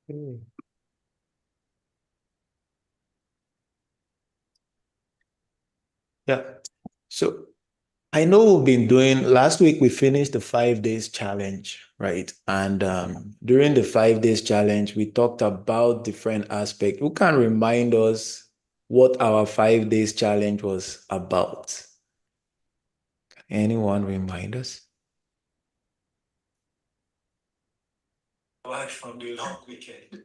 Okay. Yeah. So I know we've been doing, last week we finished the 5 days challenge, right? And during the 5 days challenge, we talked about different aspects. Who can remind us what our 5 days challenge was about? Anyone remind us? Back from the long weekend.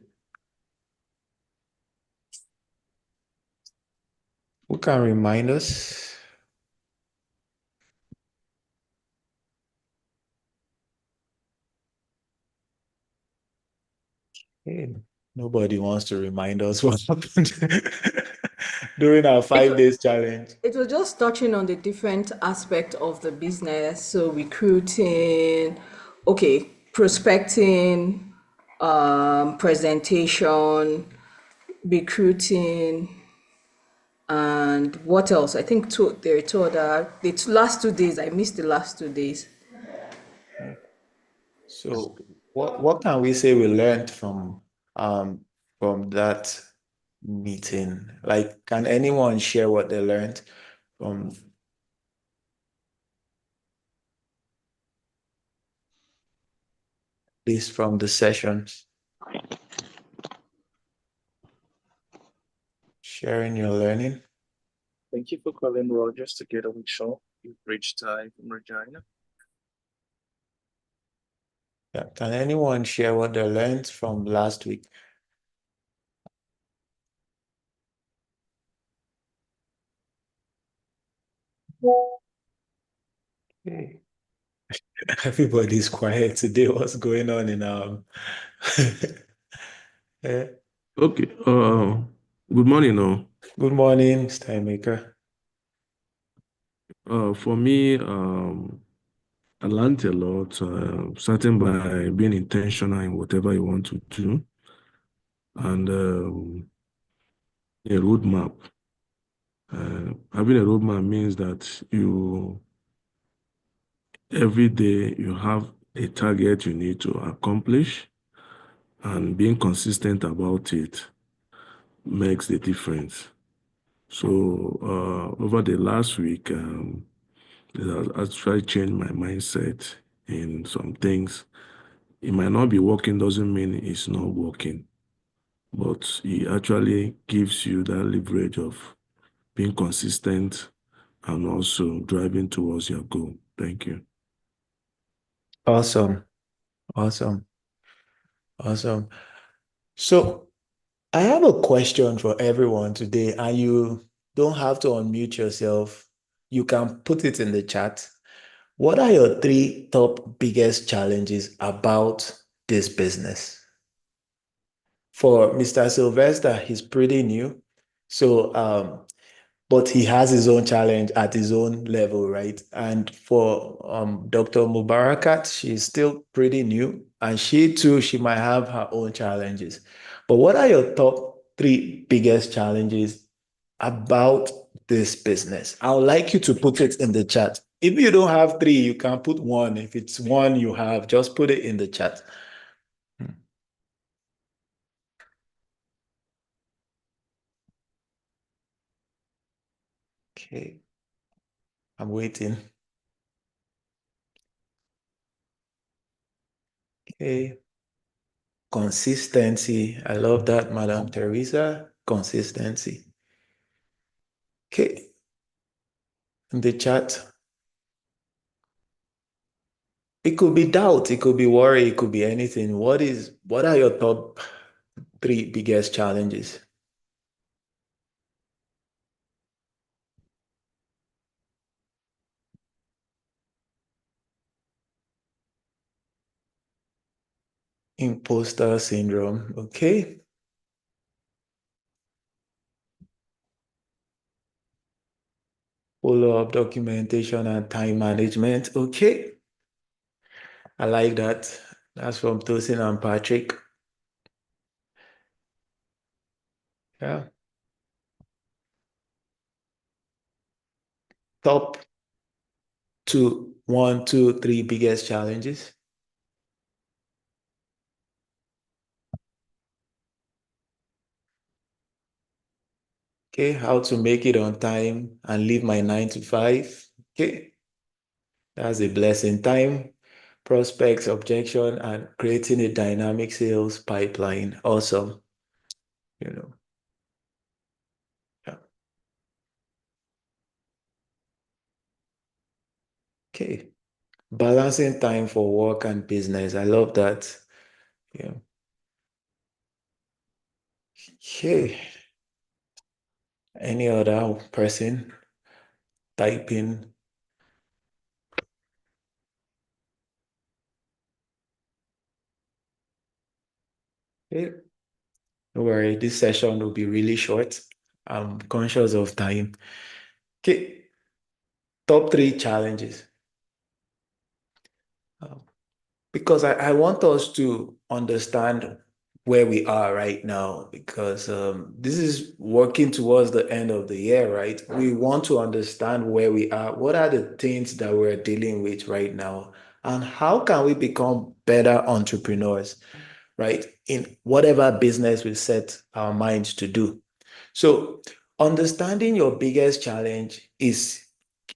Who can remind us? Hey, nobody wants to remind us what happened during our It, 5 days challenge. it was just touching on the different aspect of the business. So recruiting, okay, prospecting, presentation, recruiting, and what else? I think there are two other. Last 2 days, I missed the last 2 days. So what can we say we learned from that meeting? Like, can anyone share what they learned from this from the sessions? Sharing your learning? Thank you for calling Rogers together with Shaw. You've reached Ty from Regina. Yeah. Can anyone share what they learned from last week? Okay. Everybody's quiet today. What's going on in Eh, Okay. Good morning, all. Good morning, Steinmaker. For me, I learned a lot, starting by being intentional in whatever you want to do, and a roadmap. Having a roadmap means that every day you have a target you need to accomplish, and being consistent about it makes the difference. So over the last week, it has actually changed my mindset in some things. It might not be working, doesn't mean it's not working, but it actually gives you that leverage of being consistent and also driving towards your goal. Thank you. Awesome. Awesome. Awesome. So I have a question for everyone today, and you don't have to unmute yourself. You can put it in the chat. What are your three top biggest challenges about this business? For Mr. Sylvester, he's pretty new. So but he has his own challenge at his own level, right? And for Dr. Mubarakat, she's still pretty new, and she too, she might have her own challenges. But what are your top three biggest challenges about this business? I would like you to put it in the chat. If you don't have three, you can put one. If it's one you have, just put it in the chat. Okay, I'm waiting. Okay. Consistency. I love that, Madam Teresa. Consistency. Okay. In the chat, it could be doubt, it could be worry, it could be anything. What are your top three biggest challenges? Imposter syndrome. Okay. Follow-up documentation and time management. Okay. I like that. That's from Tosin and Patrick. Yeah. Top two, one, two, three biggest challenges. Okay, how to make it on time and leave my 9 to 5. Okay, that's a blessing. Time, prospects, objection, and creating a dynamic sales pipeline. Awesome. You know, yeah. Okay. Balancing time for work and business. I love that. Yeah. Okay. Any other person typing? Okay. Don't worry, this session will be really short. I'm conscious of time. Okay. Top 3 challenges. Um, because I want us to understand where we are right now, because this is working towards the end of the year, right? We want to understand where we are. What are the things that we're dealing with right now? And how can we become better entrepreneurs, right? In whatever business we set our minds to do. So, understanding your biggest challenge is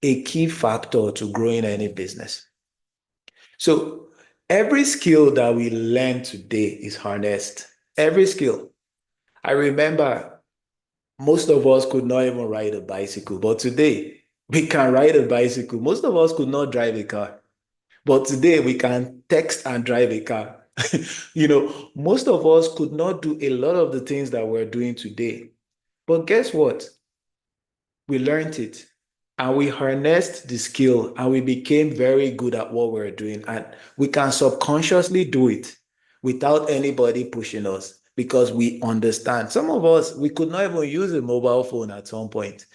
a key factor to growing any business. So every skill that we learn today is harnessed. Every skill. I remember most of us could not even ride a bicycle, but today we can ride a bicycle. Most of us could not drive a car, but today we can text and drive a car. Most of us could not do a lot of the things that we're doing today. But guess what? We learned it and we harnessed the skill and we became very good at what we're doing. And we can subconsciously do it without anybody pushing us because we understand. Some of us, we could not even use a mobile phone at some point.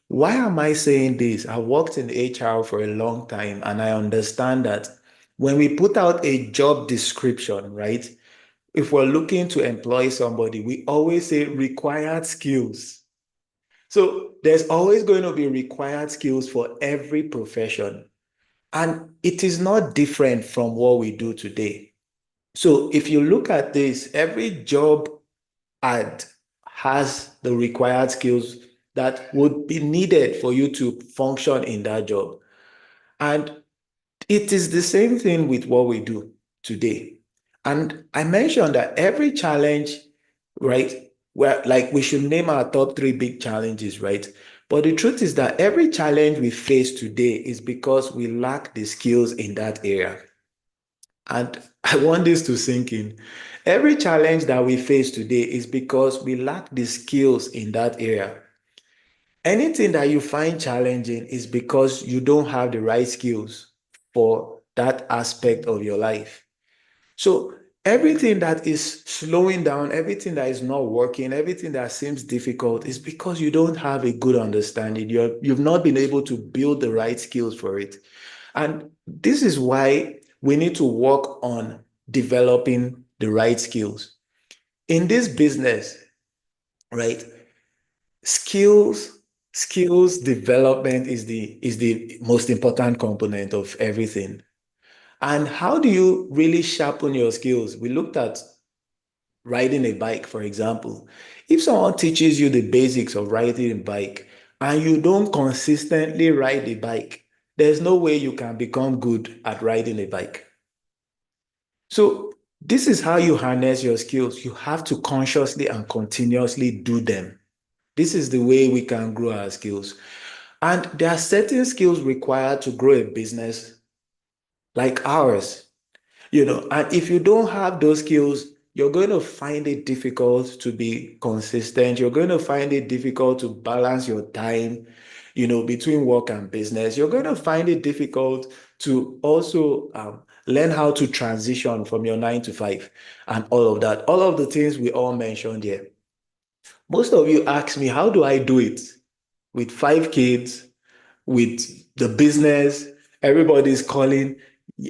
Why am I saying this? I worked in HR for a long time and I understand that when we put out a job description, right? If we're looking to employ somebody, we always say required skills. So there's always going to be required skills for every profession. And it is not different from what we do today. So if you look at this, every job ad has the required skills that would be needed for you to function in that job. And it is the same thing with what we do today. And I mentioned that every challenge, right? Where like we should name our top 3 big challenges, right? But the truth is that every challenge we face today is because we lack the skills in that area. And I want this to sink in. Every challenge that we face today is because we lack the skills in that area. Anything that you find challenging is because you don't have the right skills for that aspect of your life. So everything that is slowing down, everything that is not working, everything that seems difficult is because you don't have a good understanding. You've not been able to build the right skills for it. And this is why we need to work on developing the right skills. In this business, right? Skills skills development is the most important component of everything. And how do you really sharpen your skills? We looked at riding a bike, for example. If someone teaches you the basics of riding a bike and you don't consistently ride a bike, there's no way you can become good at riding a bike. So this is how you harness your skills. You have to consciously and continuously do them. This is the way we can grow our skills. And there are certain skills required to grow a business like ours. And if you don't have those skills, you're going to find it difficult to be consistent. You're going to find it difficult to balance your time, between work and business. You're going to find it difficult to also learn how to transition from your 9 to 5 and all of that. All of the things we all mentioned here. Most of you ask me, how do I do it with 5 kids, with the business? Everybody's calling.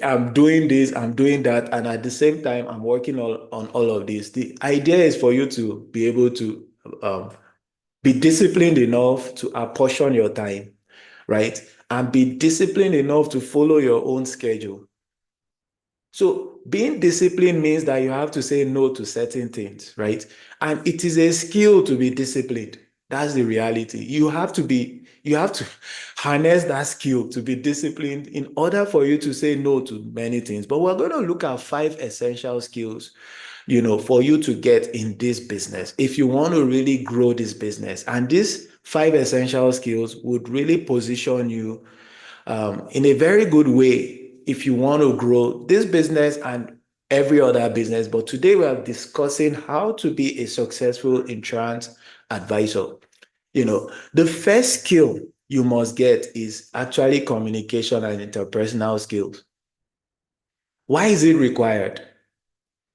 I'm doing this, I'm doing that, and at the same time, I'm working on all of this. The idea is for you to be able to be disciplined enough to apportion your time, right? And be disciplined enough to follow your own schedule. So being disciplined means that you have to say no to certain things, right? And it is a skill to be disciplined. That's the reality. You have to harness that skill to be disciplined in order for you to say no to many things. But we're going to look at 5 essential skills, for you to get in this business if you want to really grow this business. And these 5 essential skills would really position you in a very good way if you want to grow this business and every other business. But today we are discussing how to be a successful insurance advisor. The first skill you must get is actually communication and interpersonal skills. Why is it required?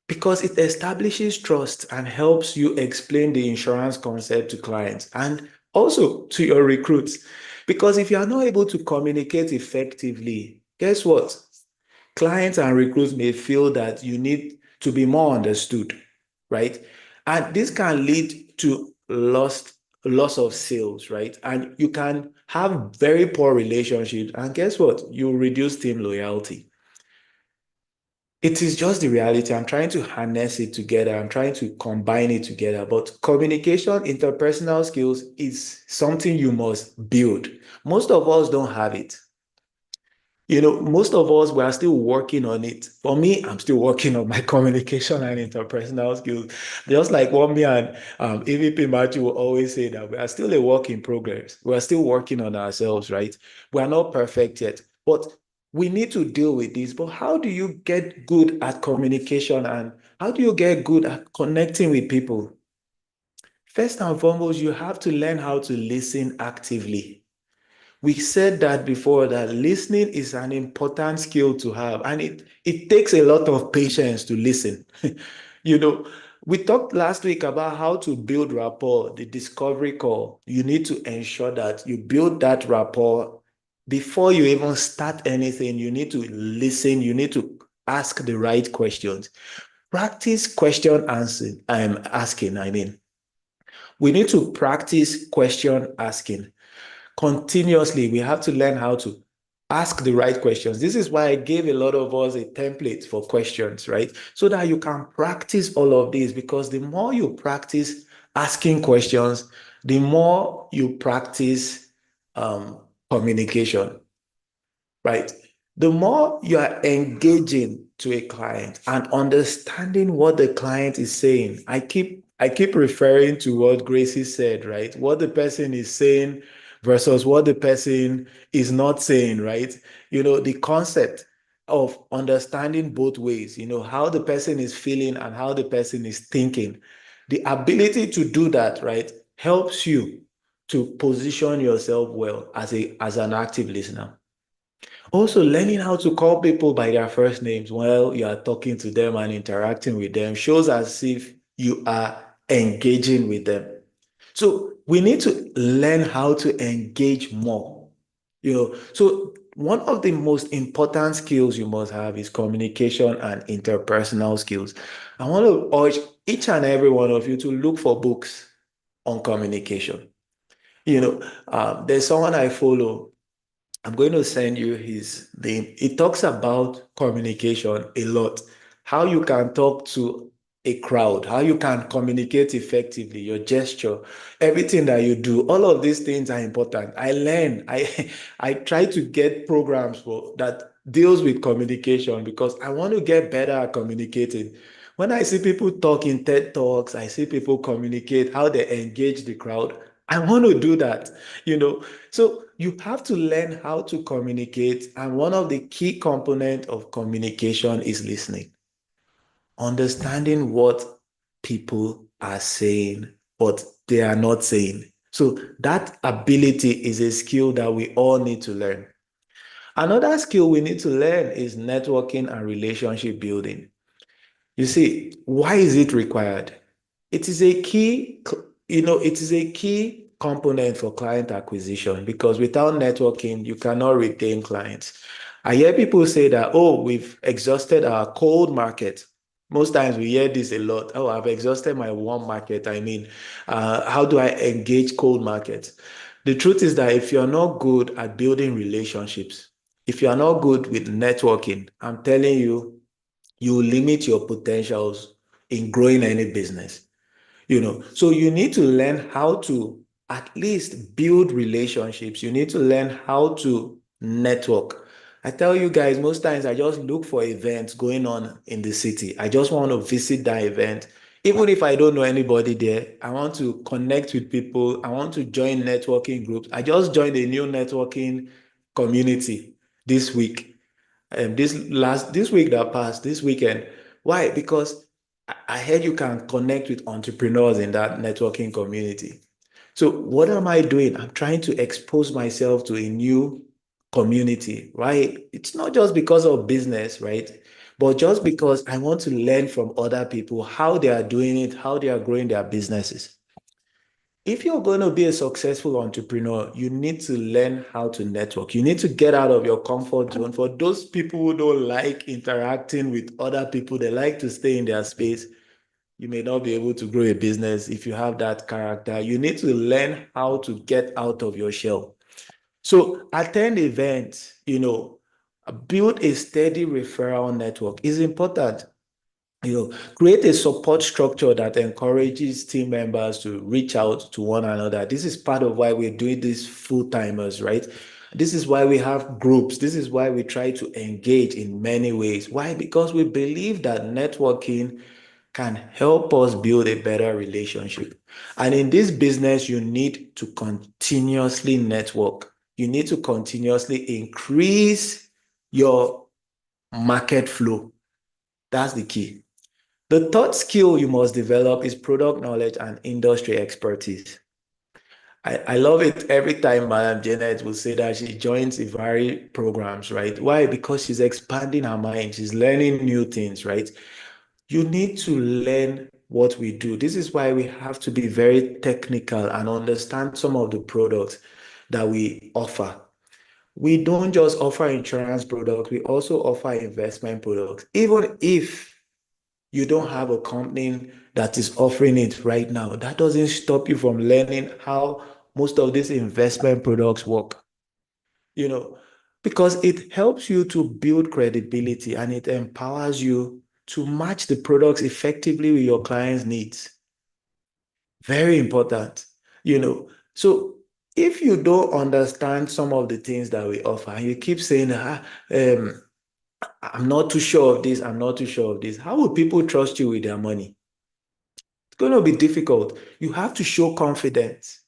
Because it establishes trust and helps you explain the insurance concept to clients and also to your recruits. Because if you are not able to communicate effectively, guess what? Clients and recruits may feel that you need to be more understood, right? And this can lead to loss of sales, right? And you can have very poor relationships. And guess what? You reduce team loyalty. It is just the reality. I'm trying to harness it together. I'm trying to combine it together. But communication, interpersonal skills is something you must build. Most of us don't have it. Most of us, we are still working on it. For me, I'm still working on my communication and interpersonal skills. Just like what me and EVP Matthew will always say, that we are still a work in progress. We are still working on ourselves, right? We are not perfect yet, but we need to deal with this. But how do you get good at communication and how do you get good at connecting with people? First and foremost, you have to learn how to listen actively. We said that before, that listening is an important skill to have, and it takes a lot of patience to listen. We talked last week about how to build rapport, the discovery call. You need to ensure that you build that rapport before you even start anything. You need to listen, you need to ask the right questions. Practice question answering. We need to practice question asking. Continuously, we have to learn how to ask the right questions. This is why I gave a lot of us a template for questions, right? So that you can practice all of these, because the more you practice asking questions, the more you practice communication, right? The more you are engaging to a client and understanding what the client is saying. I keep referring to what Gracie said, right? What the person is saying versus what the person is not saying, right? The concept of understanding both ways, how the person is feeling and how the person is thinking. The ability to do that, right, helps you to position yourself well as an active listener. Also, learning how to call people by their first names while you are talking to them and interacting with them shows as if you are engaging with them. So we need to learn how to engage more. So one of the most important skills you must have is communication and interpersonal skills. I want to urge each and every one of you to look for books on communication. There's someone I follow. I'm going to send you his name. It talks about communication a lot, how you can talk to a crowd, how you can communicate effectively, your gesture, everything that you do. All of these things are important. I learn. I try to get programs that deals with communication because I want to get better at communicating. When I see people talk in TED Talks, I see people communicate, how they engage the crowd. I want to do that, So you have to learn how to communicate. And one of the key components of communication is listening. Understanding what people are saying, but they are not saying. So that ability is a skill that we all need to learn. Another skill we need to learn is networking and relationship building. You see, why is it required? It is a key, it is a key component for client acquisition because without networking, you cannot retain clients. I hear people say that, oh, we've exhausted our cold market. Most times we hear this a lot. Oh, I've exhausted my warm market. How do I engage cold markets? The truth is that if you're not good at building relationships, if you're not good with networking, I'm telling you, you limit your potentials in growing any business. So you need to learn how to at least build relationships. You need to learn how to network. I tell you guys, most times I just look for events going on in the city. I just want to visit that event. Even if I don't know anybody there, I want to connect with people. I want to join networking groups. I just joined a new networking community this week. This week that passed, this weekend. Why? Because I heard you can connect with entrepreneurs in that networking community. So what am I doing? I'm trying to expose myself to a new community, right? It's not just because of business, right? But just because I want to learn from other people how they are doing it, how they are growing their businesses. If you're going to be a successful entrepreneur, you need to learn how to network. You need to get out of your comfort zone. For those people who don't like interacting with other people, they like to stay in their space. You may not be able to grow a business if you have that character. You need to learn how to get out of your shell. So attend events, build a steady referral network is important. Create a support structure that encourages team members to reach out to one another. This is part of why we're doing these full-timers, right? This is why we have groups. This is why we try to engage in many ways. Why? Because we believe that networking can help us build a better relationship. And in this business, you need to continuously network. You need to continuously increase your market flow. That's the key. The third skill you must develop is product knowledge and industry expertise. I love it every time Madam Janet will say that she joins 𝐕𝐈 programs, right? Why? Because she's expanding her mind. She's learning new things, right? You need to learn what we do. This is why we have to be very technical and understand some of the products that we offer. We don't just offer insurance products, we also offer investment products. Even if you don't have a company that is offering it right now, that doesn't stop you from learning how most of these investment products work, you know, because it helps you to build credibility and it empowers you to match the products effectively with your clients' needs. Very important, So if you don't understand some of the things that we offer and you keep saying, I'm not too sure of this, I'm not too sure of this, how will people trust you with their money? It's going to be difficult. You have to show confidence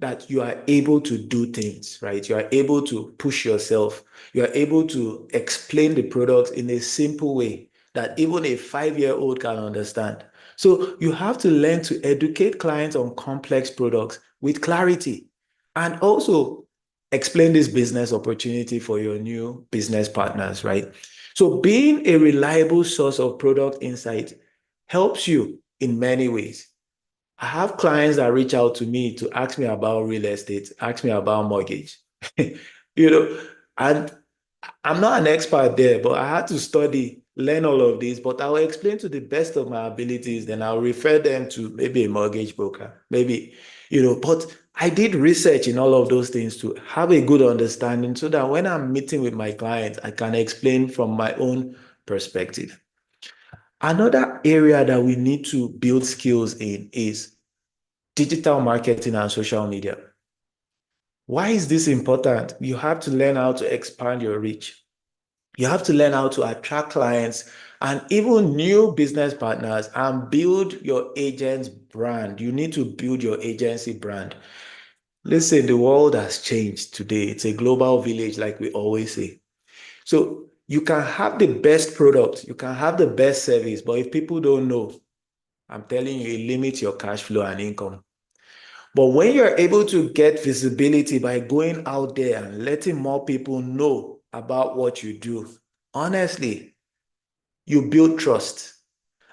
that you are able to do things, right? You are able to push yourself. You are able to explain the products in a simple way that even a 5-year-old can understand. So you have to learn to educate clients on complex products with clarity and also explain this business opportunity for your new business partners, right? So being a reliable source of product insight helps you in many ways. I have clients that reach out to me to ask me about real estate, ask me about mortgage, you know, and I'm not an expert there, but I had to study, learn all of this, but I will explain to the best of my abilities. Then I'll refer them to maybe a mortgage broker, maybe, but I did research in all of those things to have a good understanding so that when I'm meeting with my clients, I can explain from my own perspective. Another area that we need to build skills in is digital marketing and social media. Why is this important? You have to learn how to expand your reach. You have to learn how to attract clients and even new business partners and build your agent's brand. You need to build your agency brand. Listen, the world has changed today. It's a global village, like we always say. So you can have the best product, you can have the best service, but if people don't know, I'm telling you, it limits your cash flow and income. But when you're able to get visibility by going out there and letting more people know about what you do, honestly, you build trust.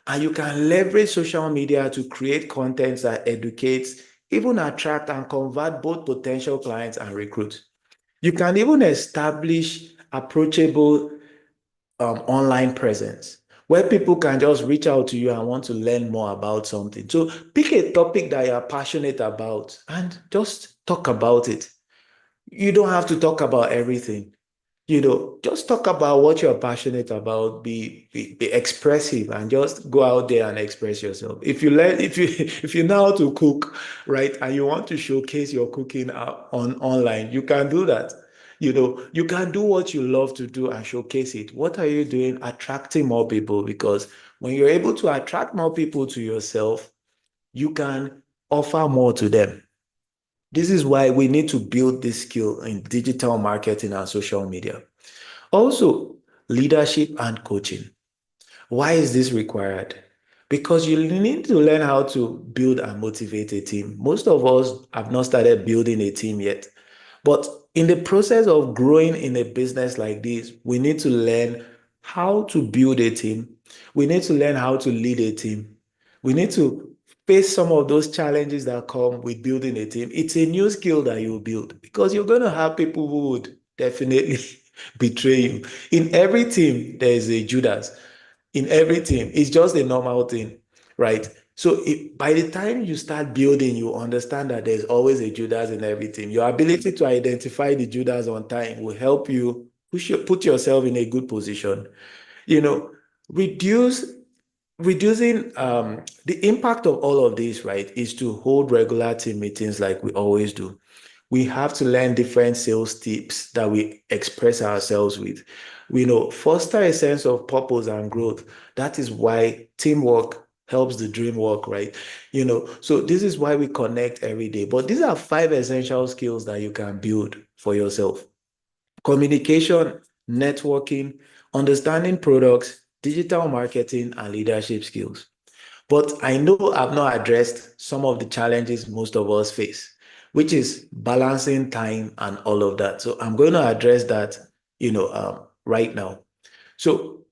And you can leverage social media to create content that educates, even attract and convert both potential clients and recruits. You can even establish approachable online presence where people can just reach out to you and want to learn more about something. So pick a topic that you're passionate about and just talk about it. You don't have to talk about everything. Just talk about what you're passionate about, be expressive, and just go out there and express yourself. If you know how to cook, right, and you want to showcase your cooking on online, you can do that. You can do what you love to do and showcase it. What are you doing? Attracting more people, because when you're able to attract more people to yourself, you can offer more to them. This is why we need to build this skill in digital marketing and social media. Also, leadership and coaching. Why is this required? Because you need to learn how to build and motivate a team. Most of us have not started building a team yet. But in the process of growing in a business like this, we need to learn how to build a team. We need to learn how to lead a team. We need to face some of those challenges that come with building a team. It's a new skill that you build, because you're going to have people who would definitely betray you. In every team, there is a Judas. In every team, it's just a normal thing, right? So by the time you start building, you understand that there's always a Judas in every team. Your ability to identify the Judas on time will help you put yourself in a good position. You know, reduce reducing the impact of all of this, right, is to hold regular team meetings like we always do. We have to learn different sales tips that we express ourselves with. We know foster a sense of purpose and growth. That is why teamwork helps the dream work, right? So this is why we connect every day. But these are 5 essential skills that you can build for yourself: communication, networking, understanding products, digital marketing, and leadership skills. But I know I've not addressed some of the challenges most of us face, which is balancing time and all of that. So I'm going to address that, right now. So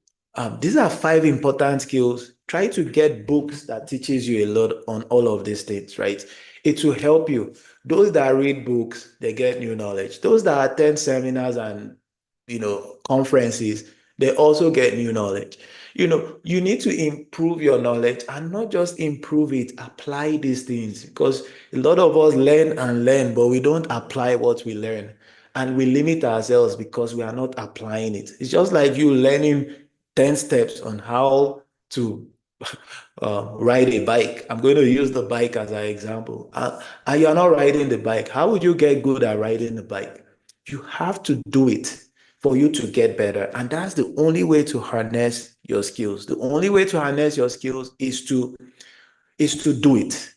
these are 5 important skills. Try to get books that teaches you a lot on all of these things, right? It will help you. Those that read books, they get new knowledge. Those that attend seminars and conferences, they also get new knowledge. You need to improve your knowledge, and not just improve it, apply these things, because a lot of us learn and learn, but we don't apply what we learn. And we limit ourselves because we are not applying it. It's just like you learning 10 steps on how to ride a bike. I'm going to use the bike as an example. And you're not riding the bike. How would you get good at riding the bike? You have to do it for you to get better. And that's the only way to harness your skills. The only way to harness your skills is to do it.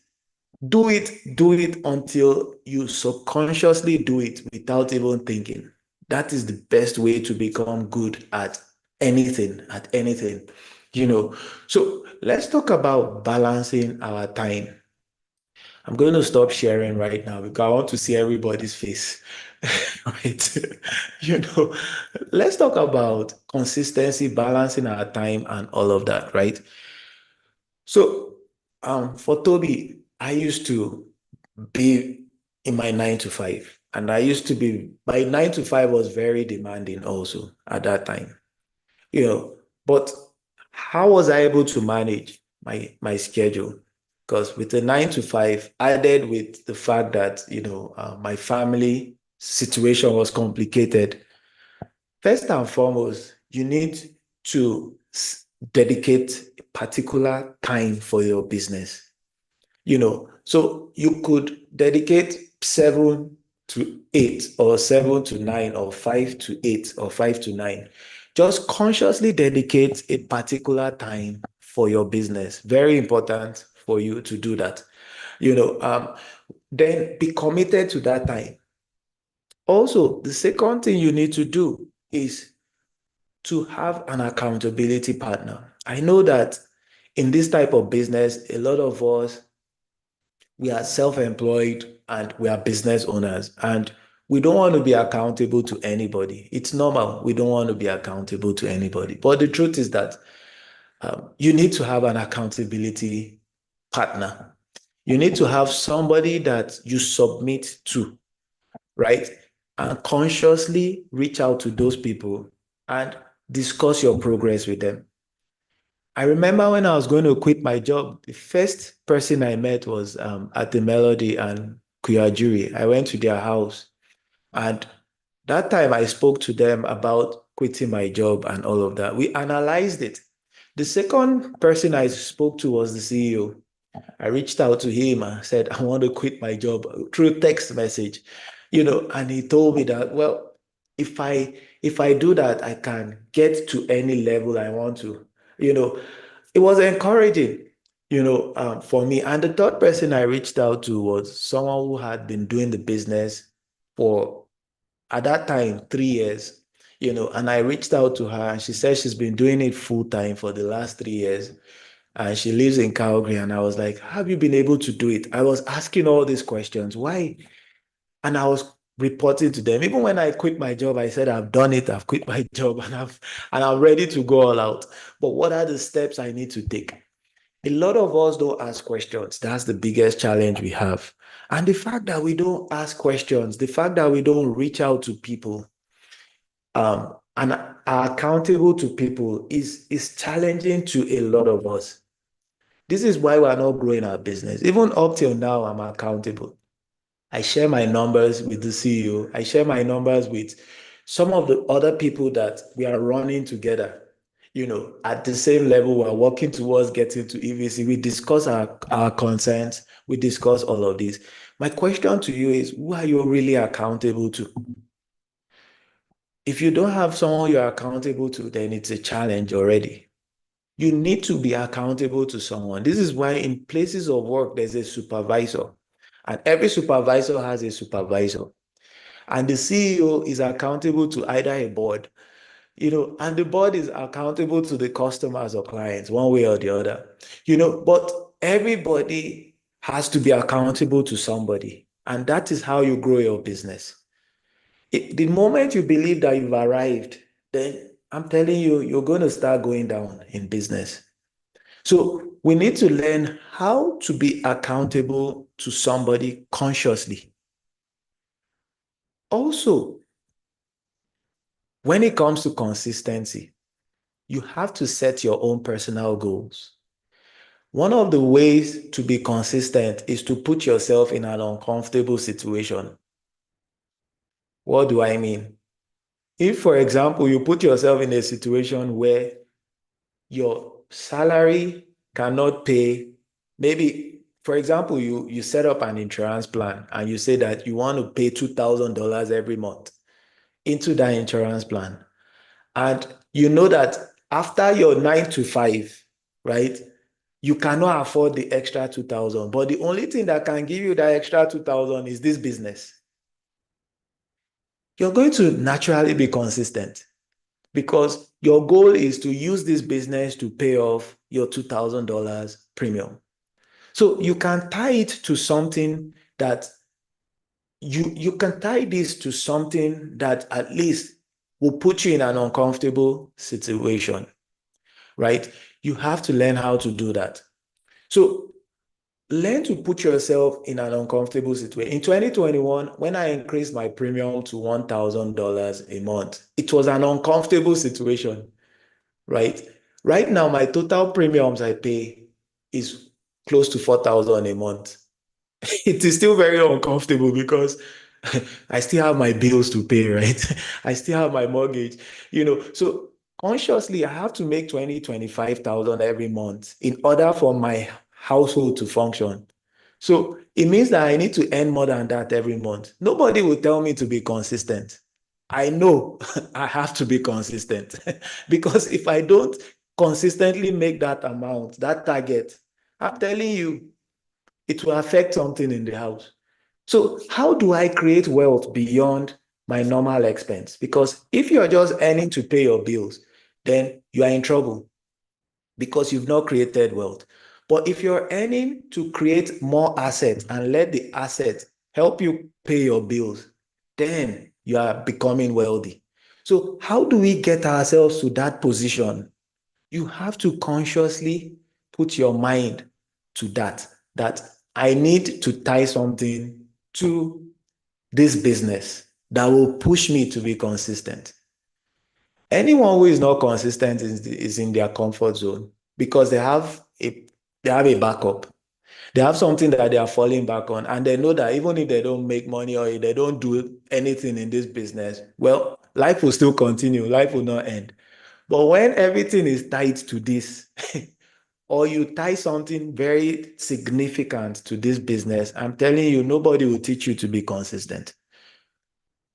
Do it until you subconsciously do it without even thinking. That is the best way to become good at anything, So let's talk about balancing our time. I'm going to stop sharing right now because I want to see everybody's face. Right? You know, let's talk about consistency, balancing our time, and all of that, right? So, for Toby, I used to be in my 9 to 5, and I used to be, my 9 to 5 was very demanding also at that time, but how was I able to manage my schedule? Because with the 9 to 5, added with the fact that, my family situation was complicated, first and foremost, you need to dedicate a particular time for your business. So you could dedicate 7 to 8 or 7 to 9 or 5 to 8 or 5 to 9. Just consciously dedicate a particular time for your business. Very important for you to do that. Then be committed to that time. Also, the second thing you need to do is to have an accountability partner. I know that in this type of business, a lot of us, we are self-employed and we are business owners, and we don't want to be accountable to anybody. It's normal. We don't want to be accountable to anybody. But the truth is that you need to have an accountability partner. You need to have somebody that you submit to, right? And consciously reach out to those people and discuss your progress with them. I remember when I was going to quit my job, the first person I met was at the Melody and Kuyajuri. I went to their house, and That time I spoke to them about quitting my job and all of that. We analyzed it. The second person I spoke to was the CEO. I reached out to him and said, I want to quit my job through text message, and he told me that, well, if I do that, I can get to any level I want to. It was encouraging, for me. And the third person I reached out to was someone who had been doing the business for, at that time, 3 years, and I reached out to her and she said she's been doing it full time for the last 3 years. And she lives in Calgary. And I was like, have you been able to do it? I was asking all these questions. Why? And I was reporting to them. Even when I quit my job, I said, I've done it. I've quit my job and I'm ready to go all out. But what are the steps I need to take? A lot of us don't ask questions. That's the biggest challenge we have. And the fact that we don't ask questions, the fact that we don't reach out to people, and are accountable to people is challenging to a lot of us. This is why we're not growing our business. Even up till now, I'm accountable. I share my numbers with the CEO. I share my numbers with some of the other people that we are running together. At the same level, we're working towards getting to EVC. We discuss our concerns. We discuss all of this. My question to you is, who are you really accountable to? If you don't have someone you're accountable to, then it's a challenge already. You need to be accountable to someone. This is why in places of work, there's a supervisor. And every supervisor has a supervisor. And the CEO is accountable to either a board, and the board is accountable to the customers or clients, one way or the other. But everybody has to be accountable to somebody. And that is how you grow your business. The moment you believe that you've arrived, then I'm telling you, you're going to start going down in business. So we need to learn how to be accountable to somebody consciously. Also, when it comes to consistency, you have to set your own personal goals. One of the ways to be consistent is to put yourself in an uncomfortable situation. What do I mean? If, for example, you put yourself in a situation where your salary cannot pay, maybe, for example, you set up an insurance plan and you say that you want to pay $2,000 every month into that insurance plan. And you know that after your 9 to 5, right, you cannot afford the extra 2,000. But the only thing that can give you that extra 2,000 is this business. You're going to naturally be consistent because your goal is to use this business to pay off your $2,000 premium. So you can tie it to something that you can tie this to something that at least will put you in an uncomfortable situation, right? You have to learn how to do that. So learn to put yourself in an uncomfortable situation. In 2021, when I increased my premium to $1,000 a month, it was an uncomfortable situation, right? Right now, my total premiums I pay is close to $4,000 a month. It is still very uncomfortable because I still have my bills to pay, right? I still have my mortgage, So consciously, I have to make 25,000 every month in order for my household to function. So it means that I need to earn more than that every month. Nobody will tell me to be consistent. I know I have to be consistent because if I don't consistently make that amount, that target, I'm telling you, it will affect something in the house. So how do I create wealth beyond my normal expense? Because if you're just earning to pay your bills, then you are in trouble because you've not created wealth. But if you're earning to create more assets and let the assets help you pay your bills, then you are becoming wealthy. So how do we get ourselves to that position? You have to consciously put your mind to that I need to tie something to this business that will push me to be consistent. Anyone who is not consistent is in their comfort zone because they have a backup. They have something that they are falling back on, and they know that even if they don't make money or if they don't do anything in this business, well, life will still continue, life will not end. But when everything is tied to this, or you tie something very significant to this business, I'm telling you, nobody will teach you to be consistent.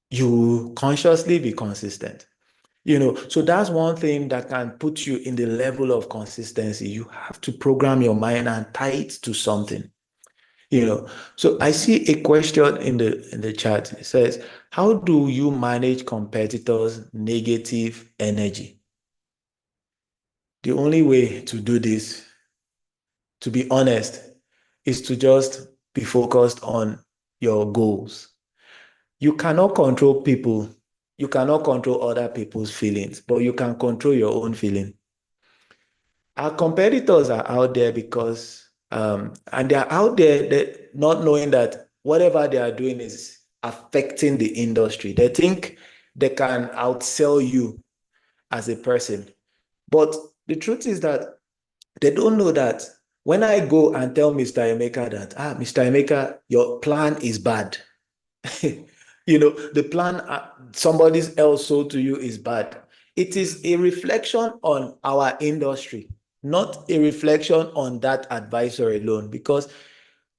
You will consciously be consistent. So that's one thing that can put you in the level of consistency. You have to program your mind and tie it to something. So I see a question in the chat. It says, how do you manage competitors' negative energy? The only way to do this, to be honest, is to just be focused on your goals. You cannot control people. You cannot control other people's feelings, but you can control your own feeling. Our competitors are out there because, and they're out there not knowing that whatever they are doing is affecting the industry. They think they can outsell you as a person. But the truth is that they don't know that when I go and tell Mr. Emeka that, Mr. Emeka, your plan is bad. The plan somebody else sold to you is bad. It is a reflection on our industry, not a reflection on that advisor alone. Because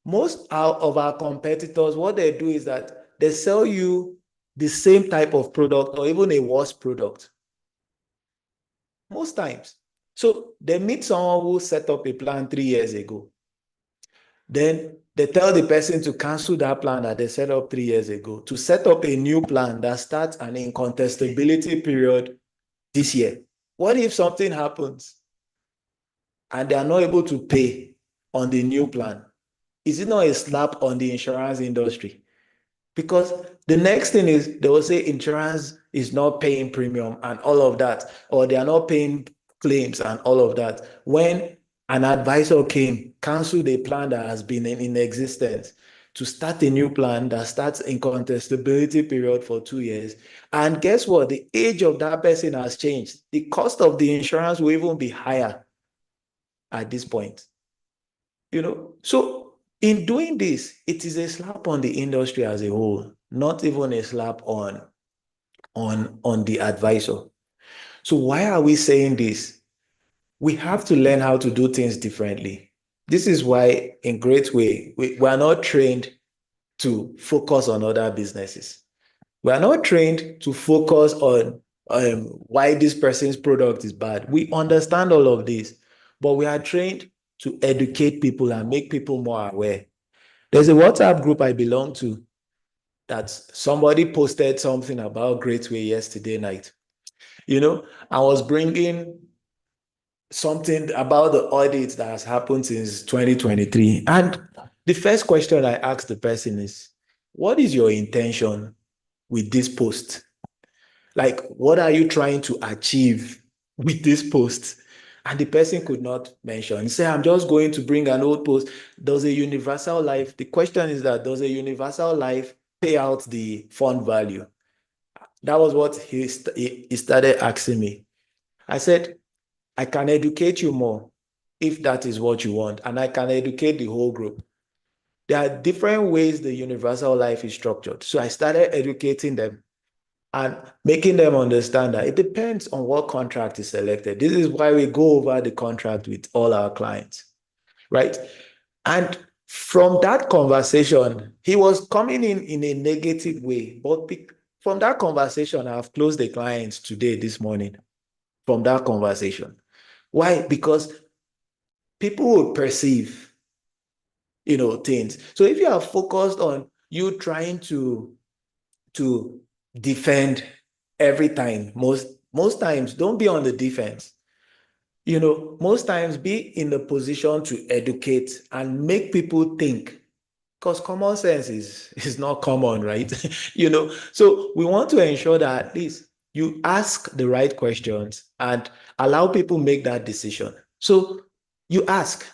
most of our competitors, what they do is that they sell you the same type of product or even a worse product. Most times. So they meet someone who set up a plan 3 years ago. Then they tell the person to cancel that plan that they set up 3 years ago, to set up a new plan that starts an incontestability period this year. What if something happens and they are not able to pay on the new plan? Is it not a slap on the insurance industry? Because the next thing is they will say insurance is not paying premium and all of that, or they are not paying claims and all of that. When an advisor came, canceled a plan that has been in existence to start a new plan that starts in contestability period for 2 years. And guess what? The age of that person has changed. The cost of the insurance will even be higher at this point. So in doing this, it is a slap on the industry as a whole, not even a slap on the advisor. So why are we saying this? We have to learn how to do things differently. This is why, in great way, we are not trained to focus on other businesses. We are not trained to focus on why this person's product is bad. We understand all of this, but we are trained to educate people and make people more aware. There's a WhatsApp group I belong to that somebody posted something about Greatway yesterday night. I was bringing something about the audit that has happened since 2023. And the first question I asked the person is, what is your intention with this post? Like, what are you trying to achieve with this post? And the person could not mention. He said, I'm just going to bring an old post. Does a universal life, the question is that, does a universal life pay out the fund value? That was what he started asking me. I said, I can educate you more if that is what you want, and I can educate the whole group. There are different ways the universal life is structured. So I started educating them and making them understand that it depends on what contract is selected. This is why we go over the contract with all our clients, right? And from that conversation, he was coming in a negative way. But from that conversation, I've closed the clients today, this morning, from that conversation. Why? Because people will perceive, things. So if you are focused on you trying to defend every time, most times, don't be on the defense. Most times be in the position to educate and make people think, because common sense is not common, right? So we want to ensure that at least you ask the right questions and allow people make that decision. So you ask,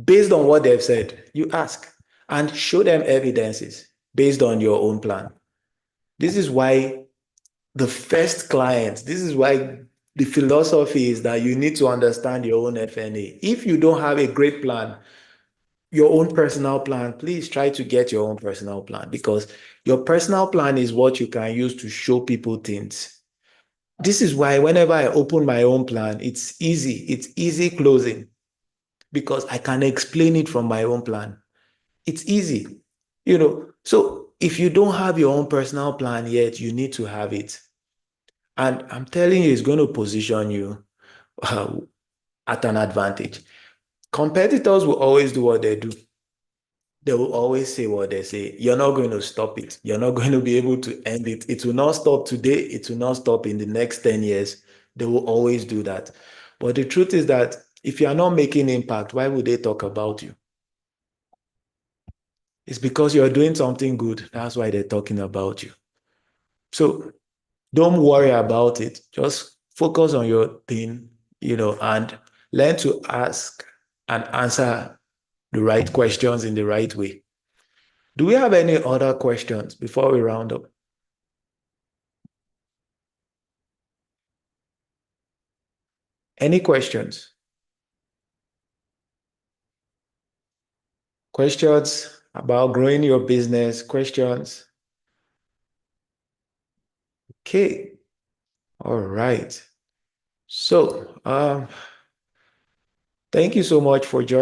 based on what they've said, you ask and show them evidences based on your own plan. This is why the first client, this is why the philosophy is that you need to understand your own FNA. If you don't have a great plan, your own personal plan, please try to get your own personal plan, because your personal plan is what you can use to show people things. This is why whenever I open my own plan, it's easy closing, because I can explain it from my own plan. It's easy, So if you don't have your own personal plan yet, you need to have it. And I'm telling you, it's going to position you at an advantage. Competitors will always do what they do. They will always say what they say. You're not going to stop it. You're not going to be able to end it. It will not stop today. It will not stop in the next 10 years. They will always do that. But the truth is that if you are not making impact, why would they talk about you? It's because you're doing something good. That's why they're talking about you. So don't worry about it. Just focus on your thing, and learn to ask and answer the right questions in the right way. Do we have any other questions before we round up? Any questions? Questions about growing your business? Questions? Okay. All right. So, thank you so much for joining.